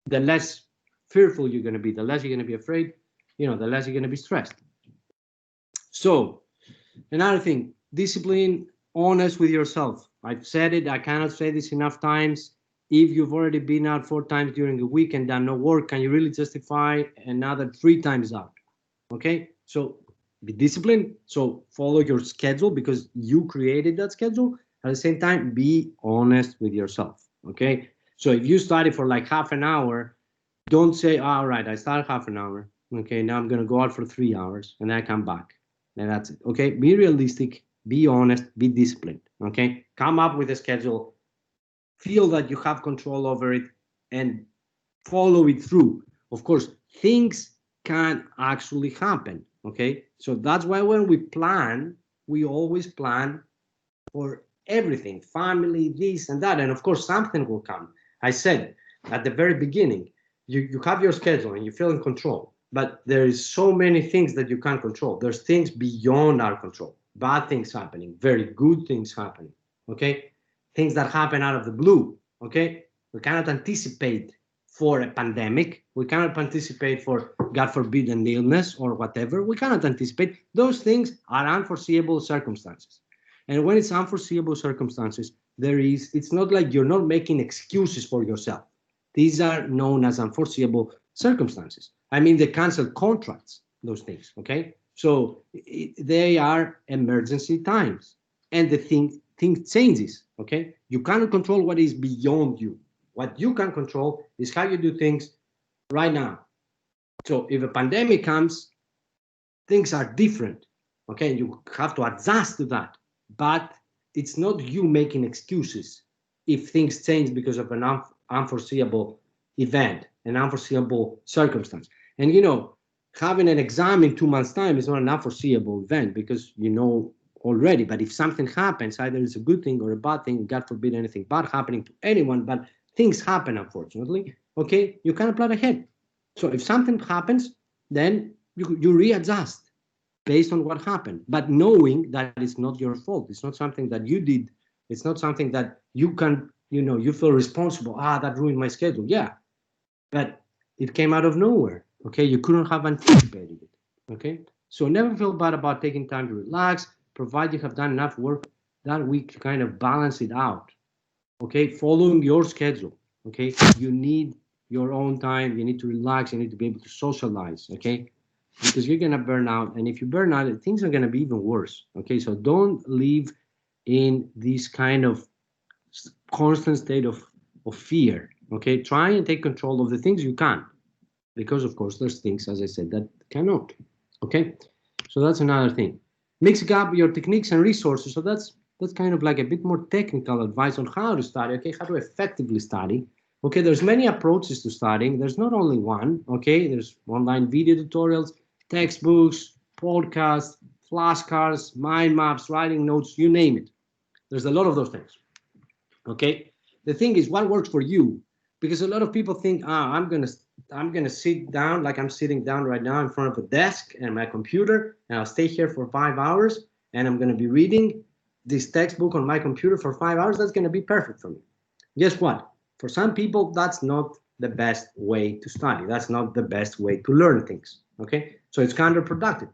less fearful you're going to be, the less you're going to be afraid, the less you're going to be stressed. So another thing, discipline, honest with yourself. I've said it, I cannot say this enough times. If you've already been out 4 times during a week and done no work, can you really justify another 3 times out? Okay, so be disciplined. So follow your schedule because you created that schedule. At the same time, be honest with yourself. Okay, so if you study for like half an hour, don't say, all right, I started half an hour. Okay, now I'm going to go out for 3 hours and then I come back. And that's it. Okay, be realistic, be honest, be disciplined. Okay, come up with a schedule. Feel that you have control over it and follow it through. Of course, things can actually happen. Okay, so that's why when we plan, we always plan for everything, family, this and that. And of course, something will come. I said at the very beginning, you have your schedule and you feel in control, but there is so many things that you can't control. There's things beyond our control, bad things happening, very good things happening. Okay. Things that happen out of the blue, okay? We cannot anticipate for a pandemic. We cannot anticipate for, God forbid, an illness or whatever. We cannot anticipate. Those things are unforeseeable circumstances. And when it's unforeseeable circumstances, it's not like you're not making excuses for yourself. These are known as unforeseeable circumstances. I mean, they cancel contracts, those things, okay? So they are emergency times, and the thing changes, okay? You cannot control what is beyond you. What you can control is how you do things right now. So if a pandemic comes, things are different, okay? You have to adjust to that, but it's not you making excuses if things change because of an unforeseeable event, an unforeseeable circumstance. And having an exam in 2 months' time is not an unforeseeable event because already. But if something happens, either it's a good thing or a bad thing, God forbid anything bad happening to anyone, but things happen, unfortunately, okay, you cannot plan ahead. So if something happens, then you readjust based on what happened, but knowing that it's not your fault. It's not something that you did. It's not something that you can, you feel responsible. That ruined my schedule. Yeah, but it came out of nowhere. Okay, you couldn't have anticipated it. Okay, so never feel bad about taking time to relax, provided you have done enough work that week to kind of balance it out. Okay, following your schedule. Okay, you need your own time. You need to relax. You need to be able to socialize. Okay, because you're gonna burn out, and if you burn out, things are gonna be even worse. Okay, so don't live in this kind of constant state of fear. Okay, try and take control of the things you can, because of course there's things, as I said, that cannot. Okay, so that's another thing. Mixing up your techniques and resources. So that's kind of like a bit more technical advice on how to study. Okay, how to effectively study. Okay, there's many approaches to studying. There's not only one. Okay, there's online video tutorials, textbooks, podcasts, flashcards, mind maps, writing notes, you name it. There's a lot of those things. Okay, the thing is, what works for you? Because a lot of people think, I'm gonna sit down like I'm sitting down right now in front of a desk and my computer, and I'll stay here for 5 hours, and I'm gonna be reading this textbook on my computer for 5 hours. That's gonna be perfect for me. Guess what? For some people, that's not the best way to study. That's not the best way to learn things. Okay, so it's counterproductive.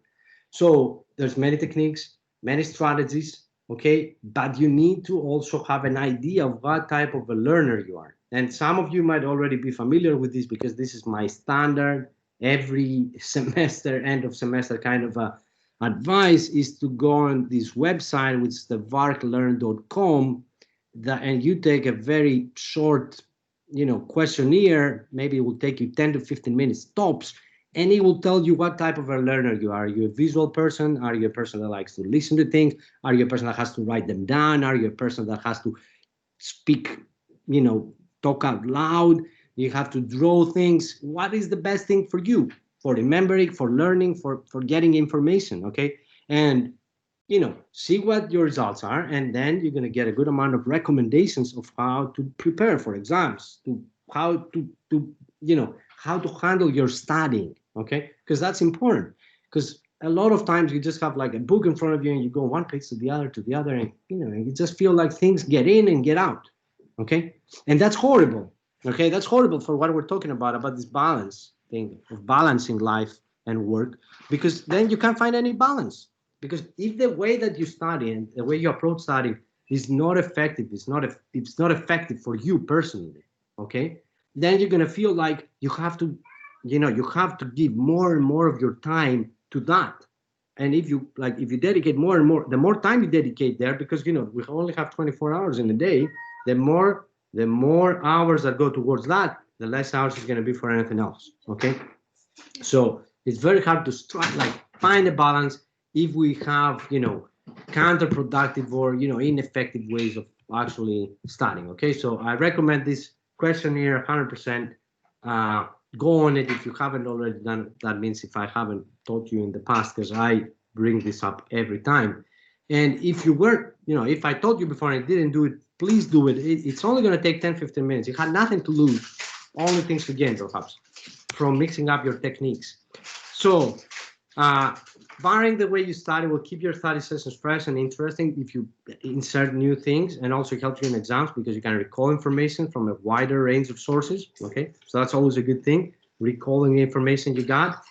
So there's many techniques, many strategies. Okay, but you need to also have an idea of what type of a learner you are. And some of you might already be familiar with this because this is my standard every semester, end of semester kind of advice, is to go on this website, which is the varklearn.com, and you take a very short, questionnaire. Maybe it will take you 10 to 15 minutes tops, and it will tell you what type of a learner you are. Are you a visual person? Are you a person that likes to listen to things? Are you a person that has to write them down? Are you a person that has to speak, talk out loud? You have to draw things. What is the best thing for you, for remembering, for learning, for getting information? Okay, and see what your results are, and then you're going to get a good amount of recommendations of how to prepare for exams, to how to handle your studying. Okay, because that's important, because a lot of times you just have like a book in front of you and you go one page to the other, and you just feel like things get in and get out. Okay, and that's horrible. Okay, that's horrible for what we're talking about this balance thing of balancing life and work, because then you can't find any balance. Because if the way that you study and the way you approach study is not effective, it's not effective for you personally, okay, then you're gonna feel like you have to give more and more of your time to that. And if you dedicate more and more, the more time you dedicate there, because we only have 24 hours in a day, the more hours that go towards that, the less hours is gonna be for anything else. Okay, so it's very hard to find a balance if we have counterproductive or ineffective ways of actually studying. Okay, so I recommend this questionnaire 100%. Go on it if you haven't already done it. That means if I haven't taught you in the past, because I bring this up every time. And if you were, if I taught you before and I didn't do it, please do it. It's only going to take 10-15 minutes. You had nothing to lose, only things to gain perhaps from mixing up your techniques. So varying the way you study will keep your study sessions fresh and interesting if you insert new things, and also helps you in exams because you can recall information from a wider range of sources. Okay, so that's always a good thing. Recalling the information you got,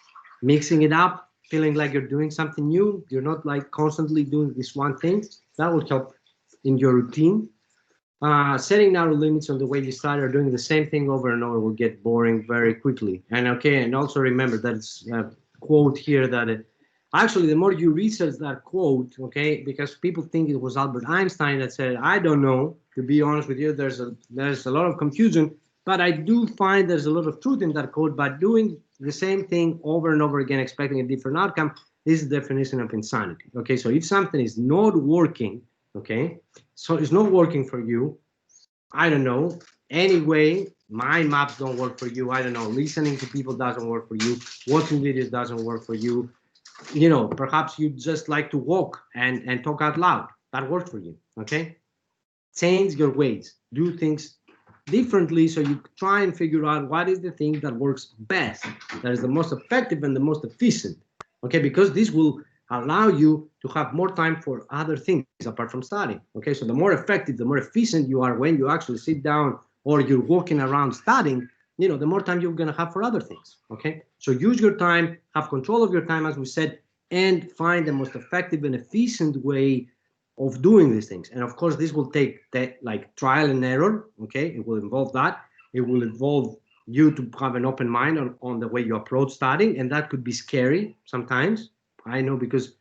mixing it up, feeling like you're doing something new. You're not like constantly doing this one thing. That will help in your routine. Setting narrow limits on the way you study or doing the same thing over and over will get boring very quickly. And okay, and also remember that it's a quote here that actually the more you research that quote, okay, because people think it was Albert Einstein that said, I don't know, to be honest with you, there's a lot of confusion, but I do find there's a lot of truth in that quote. But doing the same thing over and over again, expecting a different outcome, is the definition of insanity. Okay, so if something is not working, okay, so it's not working for you, I don't know, anyway, mind maps don't work for you, I don't know, listening to people doesn't work for you, watching videos doesn't work for you, you know, perhaps you just like to walk and talk out loud, that works for you. Okay, change your ways, do things differently, so you try and figure out what is the thing that works best, that is the most effective and the most efficient. Okay, because this will allow you to have more time for other things apart from studying. Okay, so the more effective, the more efficient you are when you actually sit down or you're walking around studying, you know, the more time you're going to have for other things. Okay, so use your time, have control of your time, as we said, and find the most effective and efficient way of doing these things. And of course, this will take like trial and error. Okay, it will involve that. It will involve you to have an open mind on the way you approach studying, and that could be scary sometimes. I know, because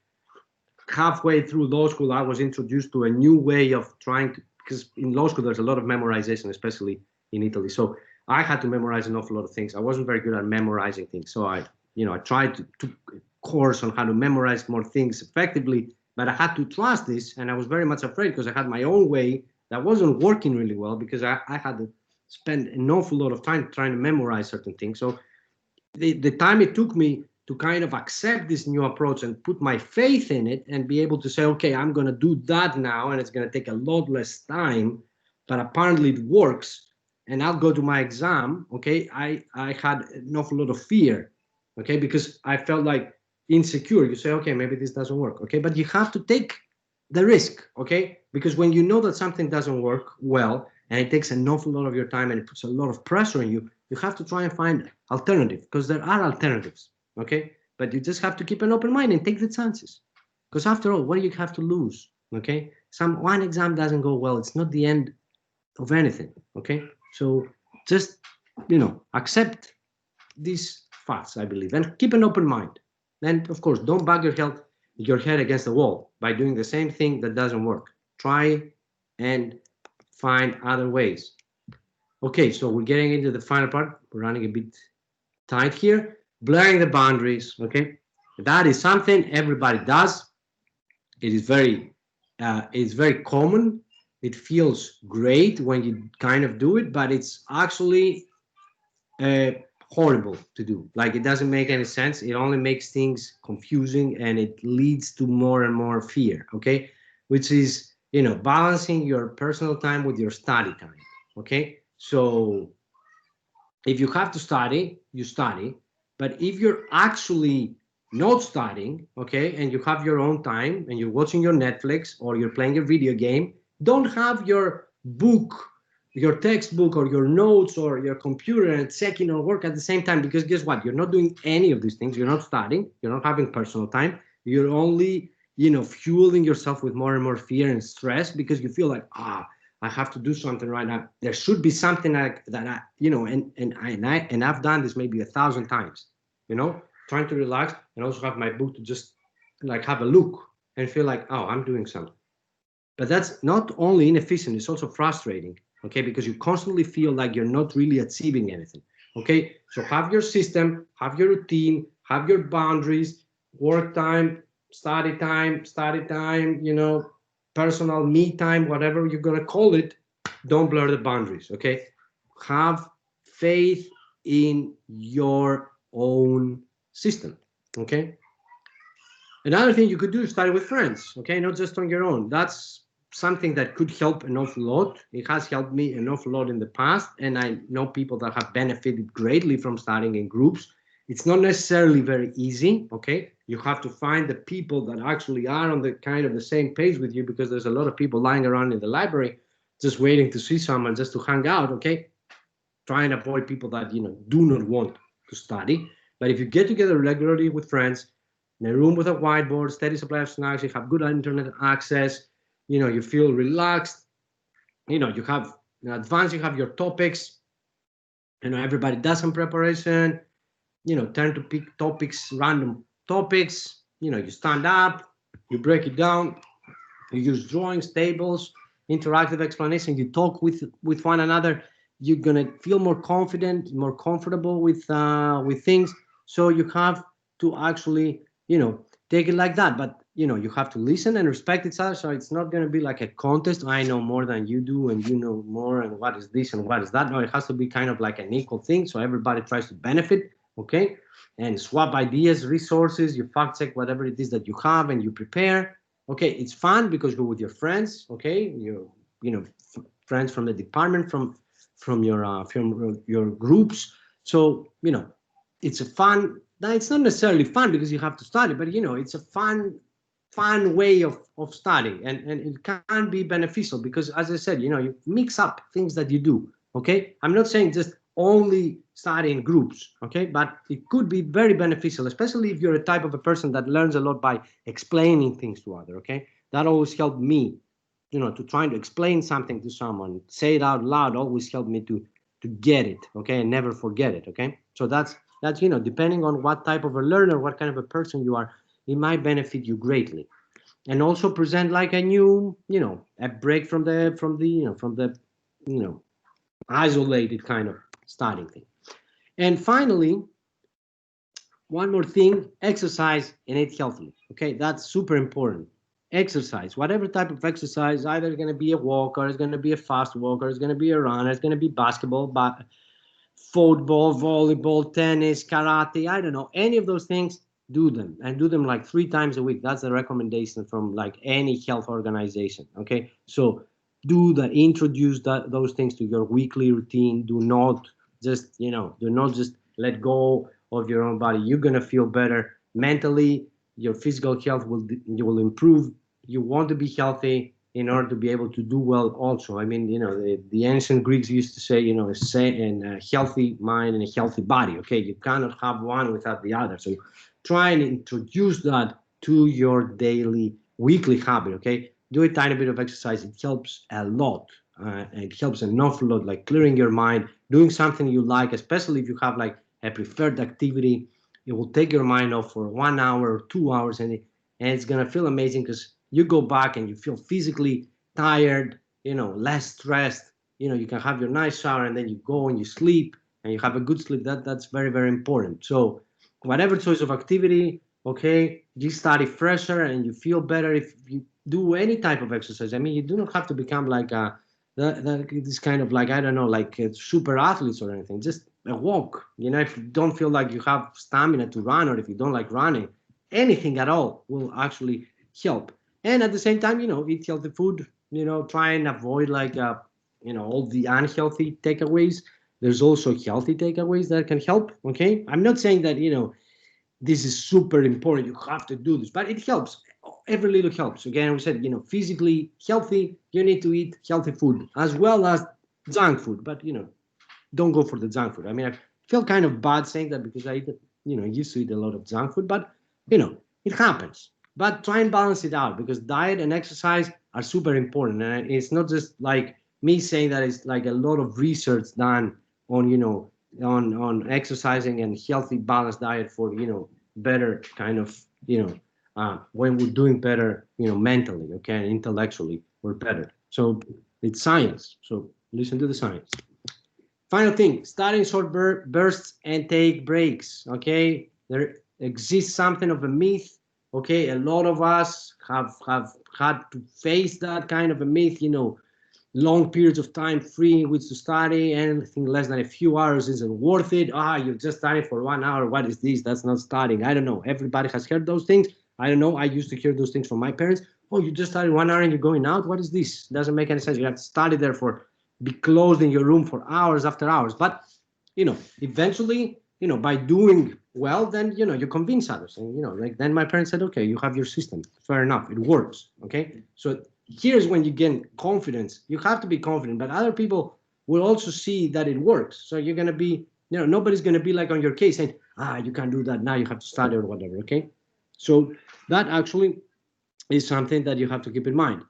halfway through law school, I was introduced to a new way of trying to, because in law school, there's a lot of memorization, especially in Italy. So I had to memorize an awful lot of things. I wasn't very good at memorizing things. So I tried to took a course on how to memorize more things effectively, but I had to trust this. And I was very much afraid because I had my own way that wasn't working really well, because I had to spend an awful lot of time trying to memorize certain things. So the time it took me to kind of accept this new approach and put my faith in it and be able to say, okay, I'm going to do that now, and it's going to take a lot less time, but apparently it works, and I'll go to my exam. Okay, I had an awful lot of fear, okay, because I felt like insecure. You say, okay, maybe this doesn't work, okay, but you have to take the risk, okay, because when you know that something doesn't work well, and it takes an awful lot of your time and it puts a lot of pressure on you, you have to try and find alternative, because there are alternatives. Okay, but you just have to keep an open mind and take the chances, because after all, what do you have to lose? Okay, one exam doesn't go well, it's not the end of anything. Okay, so just, accept these facts, I believe, and keep an open mind. And of course, don't bang your head against the wall by doing the same thing that doesn't work. Try and find other ways. Okay, so we're getting into the final part. We're running a bit tight here. Blurring the boundaries, okay? That is something everybody does. It is very common. It feels great when you kind of do it, but it's actually horrible to do. Like, it doesn't make any sense. It only makes things confusing, and it leads to more and more fear, okay? Which is, balancing your personal time with your study time, okay? So if you have to study, you study. But if you're actually not studying, okay, and you have your own time and you're watching your Netflix or you're playing a video game, don't have your book, your textbook, or your notes or your computer and checking or work at the same time, because guess what? You're not doing any of these things. You're not studying. You're not having personal time. You're only, fueling yourself with more and more fear and stress, because you feel like, I have to do something right now. There should be something like that, and I've done this maybe 1,000 times, trying to relax and also have my book to just like have a look and feel like, oh, I'm doing something. But that's not only inefficient, it's also frustrating, okay? Because you constantly feel like you're not really achieving anything, okay? So have your system, have your routine, have your boundaries, work time, study time, personal me time, whatever you're going to call it. Don't blur the boundaries, okay? Have faith in your own system, okay? Another thing you could do is study with friends, okay? Not just on your own. That's something that could help an awful lot. It has helped me an awful lot in the past, and I know people that have benefited greatly from studying in groups. It's not necessarily very easy, okay? You have to find the people that actually are on the kind of the same page with you, because there's a lot of people lying around in the library just waiting to see someone, just to hang out, okay? Try and avoid people that, do not want to study. But if you get together regularly with friends in a room with a whiteboard, steady supply of snacks, you have good internet access, you feel relaxed, you have in advance, you have your topics, everybody does some preparation, tend to pick topics, random topics, you stand up, you break it down, you use drawings, tables, interactive explanation, you talk with one another, you're gonna feel more confident, more comfortable with things. So you have to actually, take it like that. But you have to listen and respect each other. So it's not gonna be like a contest. I know more than you do, and you know more, and what is this and what is that. No, it has to be kind of like an equal thing. So everybody tries to benefit, okay, and swap ideas, resources. You fact check whatever it is that you have, and you prepare. Okay, it's fun because you're with your friends. Okay, friends from the department, from your groups. So it's a fun. It's not necessarily fun because you have to study, but it's a fun way of studying, and it can be beneficial because, as I said, you mix up things that you do. Okay, I'm not saying just only study in groups, okay, but it could be very beneficial, especially if you're a type of a person that learns a lot by explaining things to others. Okay, that always helped me, to trying to explain something to someone, say it out loud, always helped me to get it, okay, and never forget it. Okay, so that's depending on what type of a learner, what kind of a person you are, it might benefit you greatly. And also present like a new, a break from the isolated kind of studying thing. And finally, one more thing, exercise and eat healthily. Okay, that's super important. Exercise, whatever type of exercise, either it's going to be a walk, or it's going to be a fast walk, or it's going to be a run, or it's going to be basketball, but football, volleyball, tennis, karate, I don't know, any of those things, do them, and do them like 3 times a week. That's the recommendation from like any health organization. Okay, so do that, introduce those things to your weekly routine. Do not just let go of your own body. You're gonna feel better mentally. Your physical health will improve. You want to be healthy in order to be able to do well also. I mean, the ancient Greeks used to say, a healthy mind and a healthy body. Okay, you cannot have one without the other. So try and introduce that to your daily, weekly habit. Okay, do a tiny bit of exercise. It helps a lot. It helps an awful lot, like clearing your mind, doing something you like, especially if you have like a preferred activity. It will take your mind off for 1 hour or 2 hours, and it's gonna feel amazing because you go back and you feel physically tired, less stressed. You can have your nice shower, and then you go and you sleep, and you have a good sleep. That's very, very important. So whatever choice of activity, okay, you study fresher and you feel better if you do any type of exercise. I mean, you do not have to become like this kind of like, I don't know, like super athletes or anything. Just a walk. If you don't feel like you have stamina to run, or if you don't like running, anything at all will actually help. And at the same time, eat healthy food. Try and avoid like all the unhealthy takeaways. There's also healthy takeaways that can help. Okay, I'm not saying that this is super important, you have to do this, but it helps. Every little helps. Again, we said, physically healthy, you need to eat healthy food as well as junk food. But don't go for the junk food. I mean, I feel kind of bad saying that because I used to eat a lot of junk food, but it happens. But try and balance it out, because diet and exercise are super important. And it's not just like me saying that. It's like a lot of research done on on exercising and healthy balanced diet for better kind of when we're doing better mentally, okay, and intellectually we're better. So it's science, so listen to the science. Final thing, study in short bursts and take breaks. Okay, there exists something of a myth. Okay, a lot of us have had to face that kind of a myth. Long periods of time free in which to study, anything less than a few hours isn't worth it. You're just studying for 1 hour. What is this? That's not studying. I don't know. Everybody has heard those things. I don't know. I used to hear those things from my parents. Oh, you just studied 1 hour and you're going out? What is this? Doesn't make any sense. You have to study there be closed in your room for hours after hours. But, eventually by doing well, then, you convince others. And, like then my parents said, okay, you have your system. Fair enough. It works. Okay. So here's when you get confidence. You have to be confident, but other people will also see that it works. So you're going to be, nobody's going to be like on your case saying, you can't do that now, you have to study or whatever. Okay. So that actually is something that you have to keep in mind.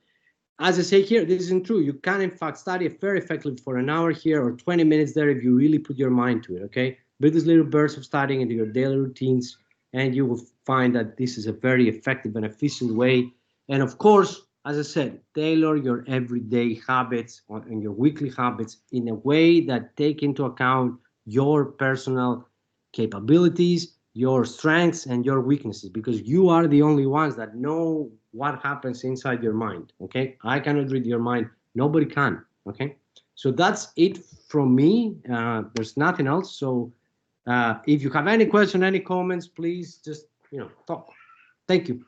As I say here, this isn't true. You can, in fact, study very effectively for an hour here or 20 minutes there if you really put your mind to it, okay? Build these little bursts of studying into your daily routines, and you will find that this is a very effective and efficient way. And of course, as I said, tailor your everyday habits and your weekly habits in a way that take into account your personal capabilities, your strengths, and your weaknesses, because you are the only ones that know what happens inside your mind. Okay, I cannot read your mind, nobody can. Okay, so that's it from me. There's nothing else. So if you have any question, any comments, please just talk. Thank you.